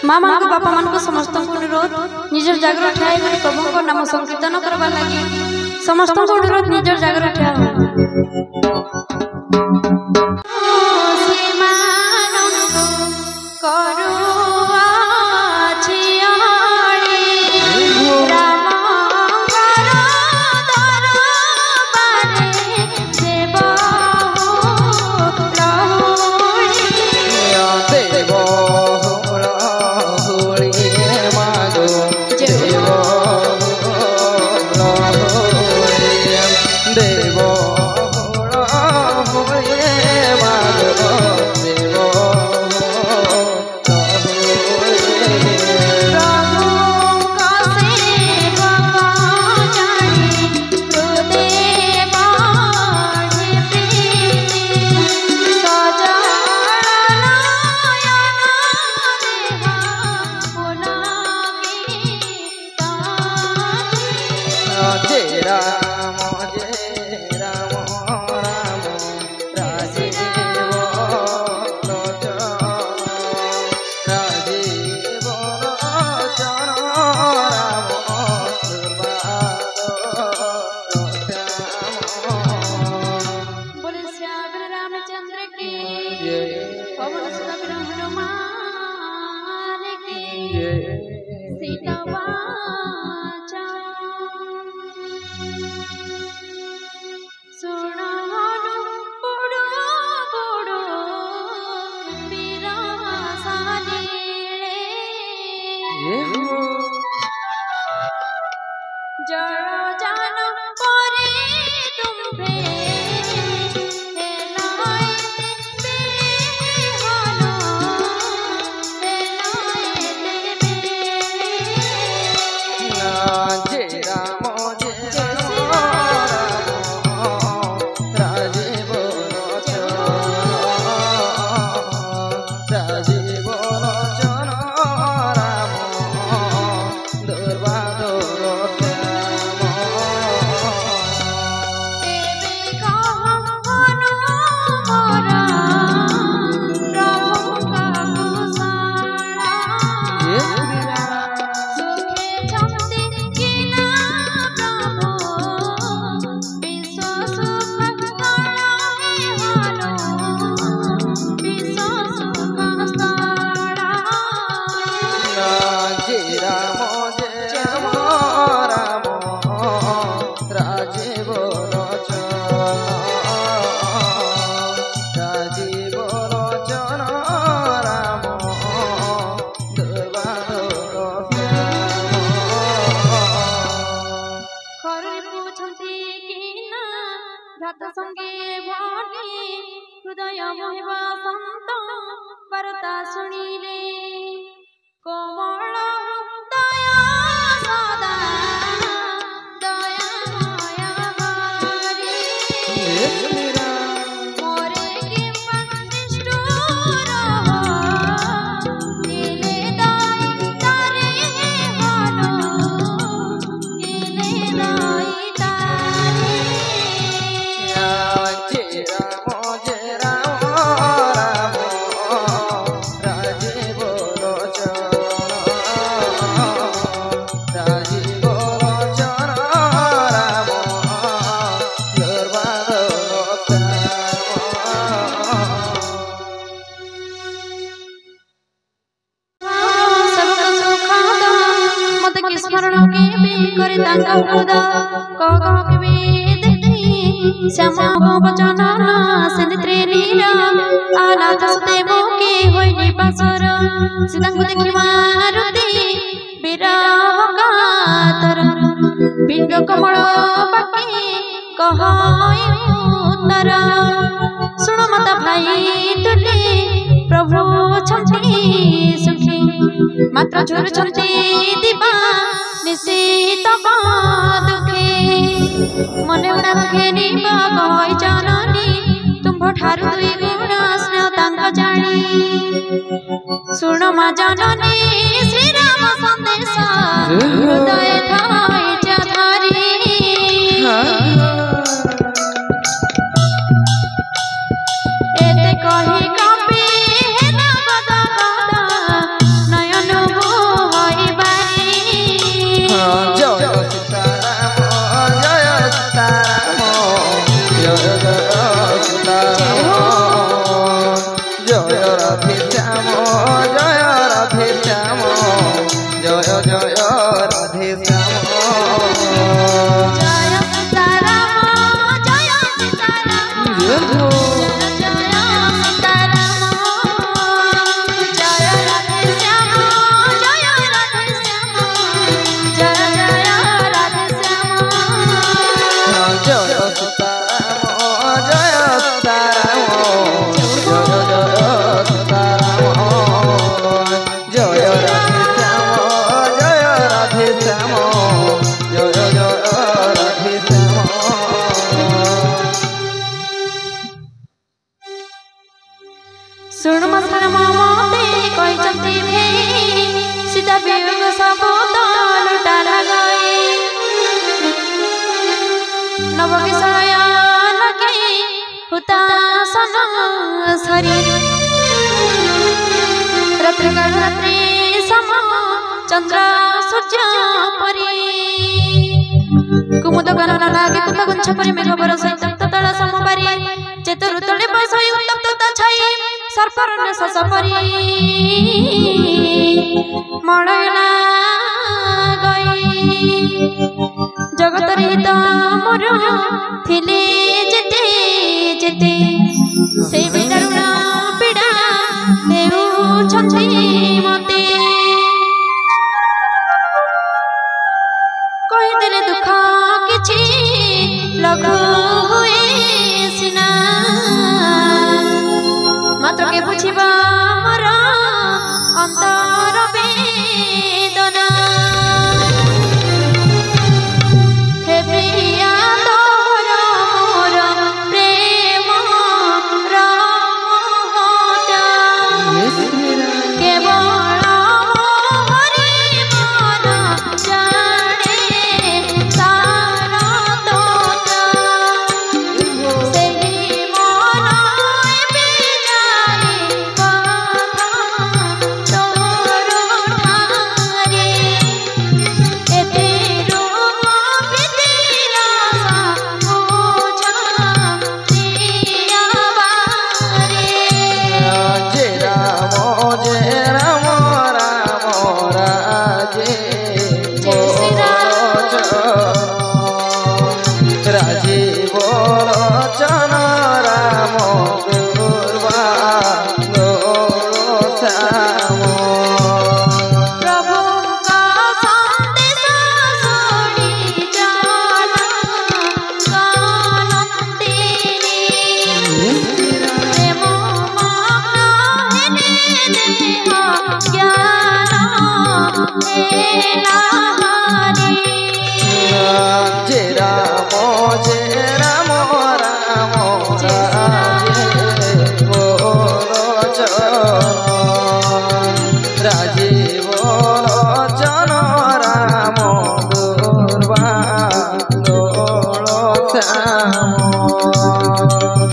माँ मान को बापा मान को समस्त को अनुरोध निजर जागर उठाए कर प्रभु को नाम संकीर्तन करबा लागि समस्त को अनुरोध निजर जागर उठाए सुनो मा जननी श्री राम संदेश हृदय थाई चाधारी एते कही कापी हे ना गदा गदा नयन ଚୈତ୍ର କାଳ ରାତ୍ରି ସମ ଚନ୍ଦ୍ର ସୂର୍ଯ୍ୟ ପରି କୁମୁଦ କାନନ ଲାଗେ କୁତ ଗୁଞ୍ଛ ପରି ମେଘ ବରଷ ତପ୍ତ ତଳ ସମବାରି ଚେତରୁ ତଳେ ବସଇ ଉତ୍ତପ୍ତ ଛାଇ ସର୍ପରଣ୍ୟ ଶସ ପରି ମଳୟନା ଗଇ ଜଗତରେ ହିତ ମୋର ଥିଲେ ଯେତେ ଯେତେ ସେଇ ବିଦାରୁଣ ପୀଡ଼ା ଦେଉଛନ୍ତି ମତେ କହିଦେଲେ ଦୁଃଖ କିଛି ଲଘୁ ହୁଏ ସିନା ମାତ୍ର କେ ବୁଝିବା ମୋର ଅନ୍ତର ବେଦନା ହେ ପ୍ରିୟା ତୋର ମୋର ପ୍ରେମ ରମତା କେବଳ ମୋରି ମନ ଜାଣେ ତାର ତୋତା ସେହି ମନ ଏବେ ଜାଣି କଥା ତୋର ଠାରେ ଏତେ ରୂପ ପ୍ରୀତିର ବୁଝା ପ୍ରିୟା ବାରେ जय राम राम राजे जय श्री राम राजे बोलोचन राम दुर्वा श्याम प्रभु का संदेश सुनी जाना कानंदिनी प्रेम मग्न देह ज्ञान हेलाहारी जय राम राम राजे बोलोचन राजे बोलोचन राम दुर्वा श्याम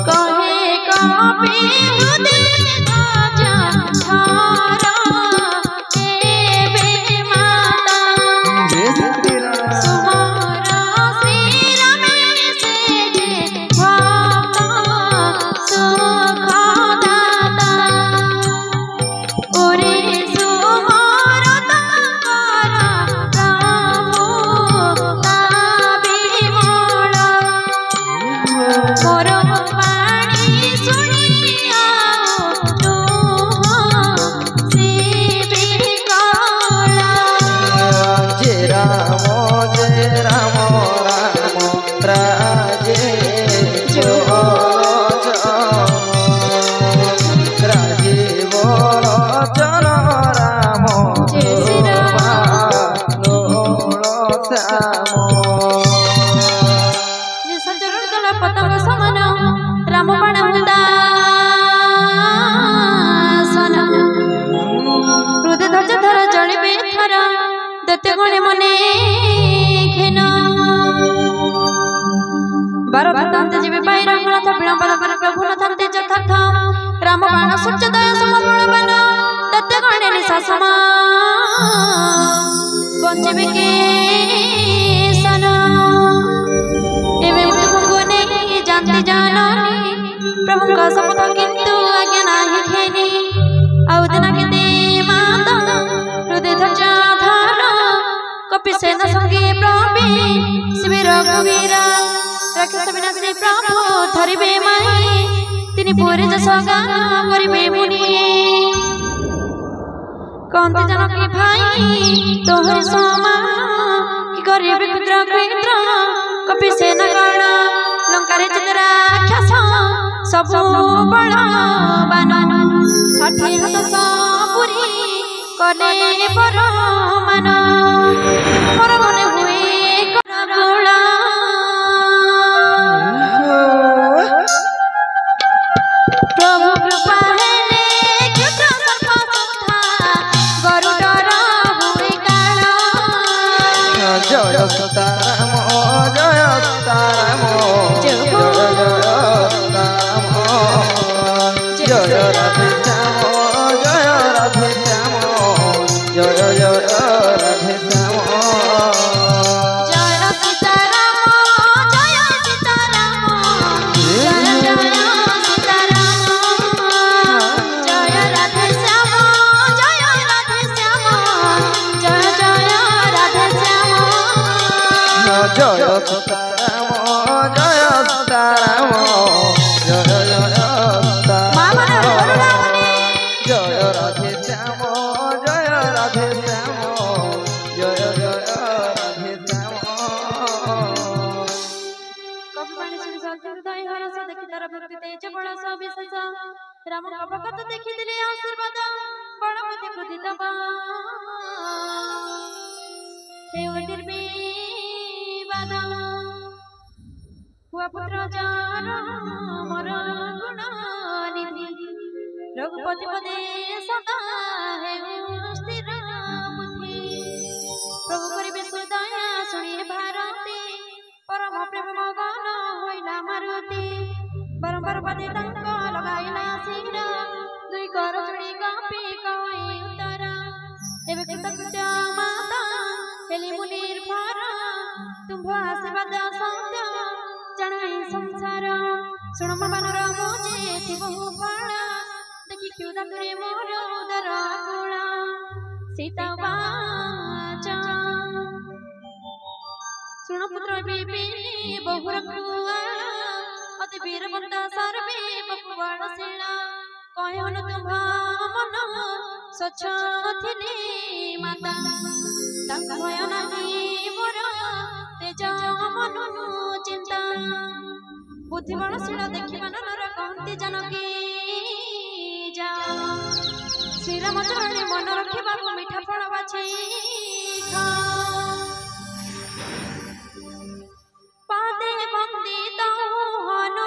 कहे कापे हृदय बाजा थारा देवे माता सुहारा श्री रमेश जे भाता सुखदाता ओरे सुमार तारा राम ताबिमोळ मोर बाणी शुणी लुह से बिकला जय राम राम राजे बोलोचन राजे बोलोचन राम जय श्री राम श्याम निसंचरण दल पतंग समान राम बाण हुदासन हृदय धैर्य धर जलिबे थर दत्ते गणे मने घेन बार वृत्तान्त जीवे पाई रघुनाथ विलंबन कर प्रभु न थान्ते यथार्थ राम बाण सूर्य दया समबलवान दत्ते गणे निशासन बंचिबे के सन एवं तुमको नहीं जानती जाननी प्रभु का शपथ किंतु आज्ञा नहीं खेनी आउदना के दे माता हृदय धैर्य धार कपि सेना संगे प्रभु शिविर रघुवीरा राक्षस विनाशी प्रभु धरिबे माई तिनि पुरी जस गान करिबे मुनि कांति जनकी भाई तोहर समान कि करिबे क्षुद्र क्षुद्र कपि सेना गण लंकारे चित राक्षस सबु बलवान 60 हाथ सपुरी कले परमान मोर मने हुए करगुणा प्रभु कृपा हेले कृष्ण सर्प सुधा गरुडर हुए काल जय सीताराम जय सीताराम जय हो। जय राधे श्याम जय राधे श्याम জয় জয় রাধে শ্যাম জয় সীতারাম জয় সীতারাম জয় জয় সীতারাম জয় রাধে শ্যাম জয় রাধে শ্যাম জয় জয় রাধে শ্যাম জয় সীতারাম জয় সীতারাম জয় জয় মা মানে বলো না মানে জয় রাধে শ্যাম জয় রাধে শ্যাম জয় জয় রাধে শ্যাম কপিবাণী শুনি শান্তি হৃদয় হরস দেখি তার ভক্তি তেজ বଳ সব বিশেষ রাম ভগত দেখি দিলে আশীর্বাদ বড় বুদ্ধি বুদ্ধি দবা হে নির্বিবাদ হুয়া পুত্র যার মর গুণ নিধি রঘুপতি পদে সদা হে স্থির বুদ্ধি প্রভু করিবে সুদয়া শুনিয়ে ভারতী পরম প্রেম মগন হইলা মারুতি বারম্বার পদে তাঙ্ক লগাইলা শির দুই কর চুড়ি কাপি কই উତ୍ତର ଏବେ କୃତକୃତ୍ୟ ମାତା ହେଲି ମୁଁ ନିର୍ଭର ତୁମ୍ଭ ଆଶୀର୍ବାଦ ସତ୍ୟ ଜାଣାଇ ସଂସାର ଶୁଣ ମୋ ମାନର ମୁଁ ଯେ ବହୁ ଫଳ ଦେଖି କ୍ଷୁଧାତୁରେ ମୋର ଉଦର କୁଳ ସୀତା ବାଚ ଶୁଣ ପୁତ୍ର ବିପିନି ବହୁର କୁଆଳ ଅତି ବୀରବନ୍ତ ସର୍ବେ ବପୁବାଳଶୀଳ କହନ ତୁମ୍ଭ ମନ ସ୍ୱଚ୍ଛ ଥିଲେ ମାତା ତାଙ୍କ ଭୟ ନାହିଁ ମୋର ତେଜ ମନୁ ଚିନ୍ତା ବୁଦ୍ଧିବଳଶୀଳ ଦେଖିବା ନର କହନ୍ତି ଜାନକୀ ଯା ଶ୍ରୀରାମ ଚରଣେ ମନ ରଖିବାକୁ ମିଠା ଫଳ ବାଛି ଖା ପାଦେ ବନ୍ଦିତ ହନୁ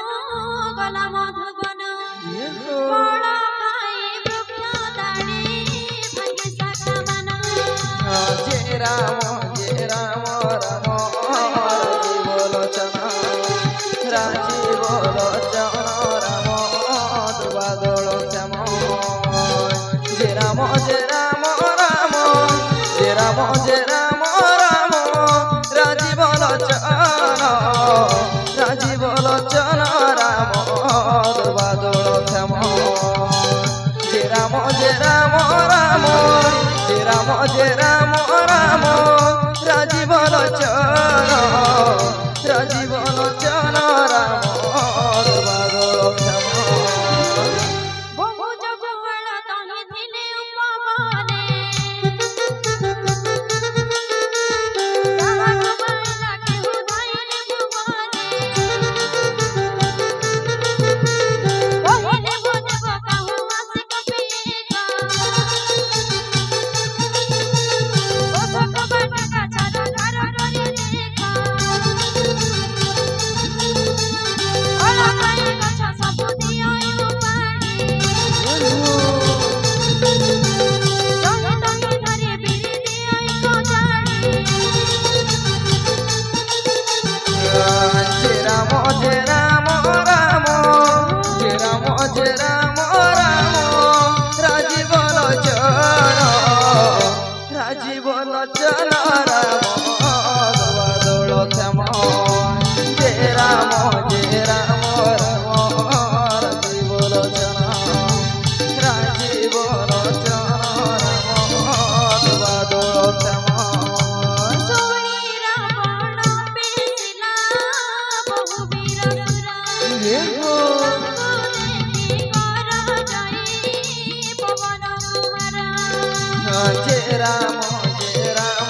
ଗଲା ମଧୁବନ ଫଳ ଖାଇ ବୃକ୍ଷ ଦାଡ଼ି ଭାଙ୍ଗି ଶାଖା ମାନ जय राम राम राजीव लोचन राजीव लोचन राम दुर्वादल श्याम जय राम राम राम जय राम राम राम राजीव लोचन राम दुर्वादल श्याम जय राम राम राम जय राम राम राजीव लोचन राम दुर्वादल श्याम বহু জগুয়াল তহি ଥିଲେ উপবনে কাহাକୁ ମାଇଲା କେହୁ ଧାଇଲେ ଭୁବନେ କହିଲେ ବୋଧବ କାହୁ ଆସି କପିକା ଓଷକ ବାଟକା ଚାର ଘର କରି ଦେଖା ଅଳକାଇ ଗଛ ସବୁ ଦିଅଇ ଉପାଡ଼ି ଜହି ତହି ଧରି ବିରି ଦିଅଇ ଗଜାଡ଼ି जय राम राम जय राम राम राजीव लोचन राम दुर्वादल श्याम जय राम राम राजीव लोचन राम दुर्वादल श्याम ଶୁଣି ରାବଣ ପିସିଲା ବହୁ ବୀର ସୁରା ତାଙ୍କୁ ଦେଖି କର ଯାଇ ପବନ କୁମାର जय राम राम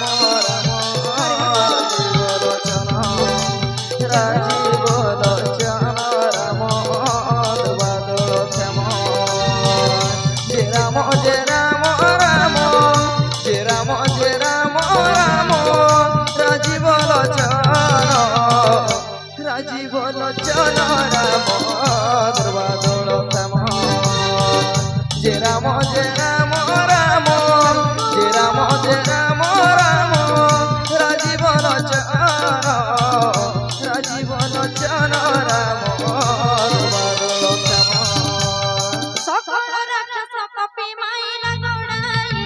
राजीव लोचन राम दुर्वादल श्याम जय राम राम राजीव लोचन राम दुर्वादल श्याम जय राम राम राजीव लोचन राम दुर्वादल श्याम সকল রাক্ষস কপি মাইলা গড়াই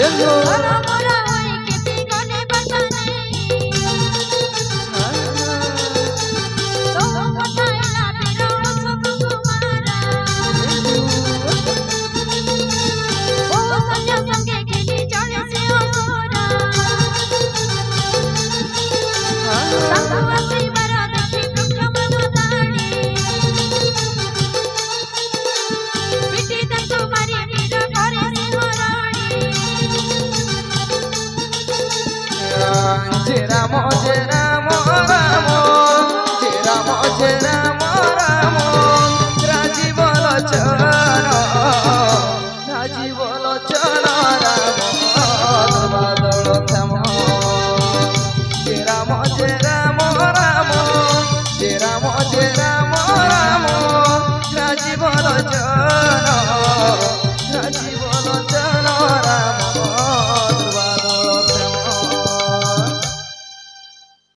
মোরা হই কেতে গনে বাসানে তো কথাইলা বিরহ সব কুমারা ও সন্ধ্যা সঙ্গে খেলি চলে সে অসরা তাকু আসিবার দেখি প্রক্ষমন তাড়ি পিটি তাকু মারি বীর করে সে হরণি যে রাম যে রাম রাম যে রাম যে রাম রাম রাজীব লোচন রাজীব লোচন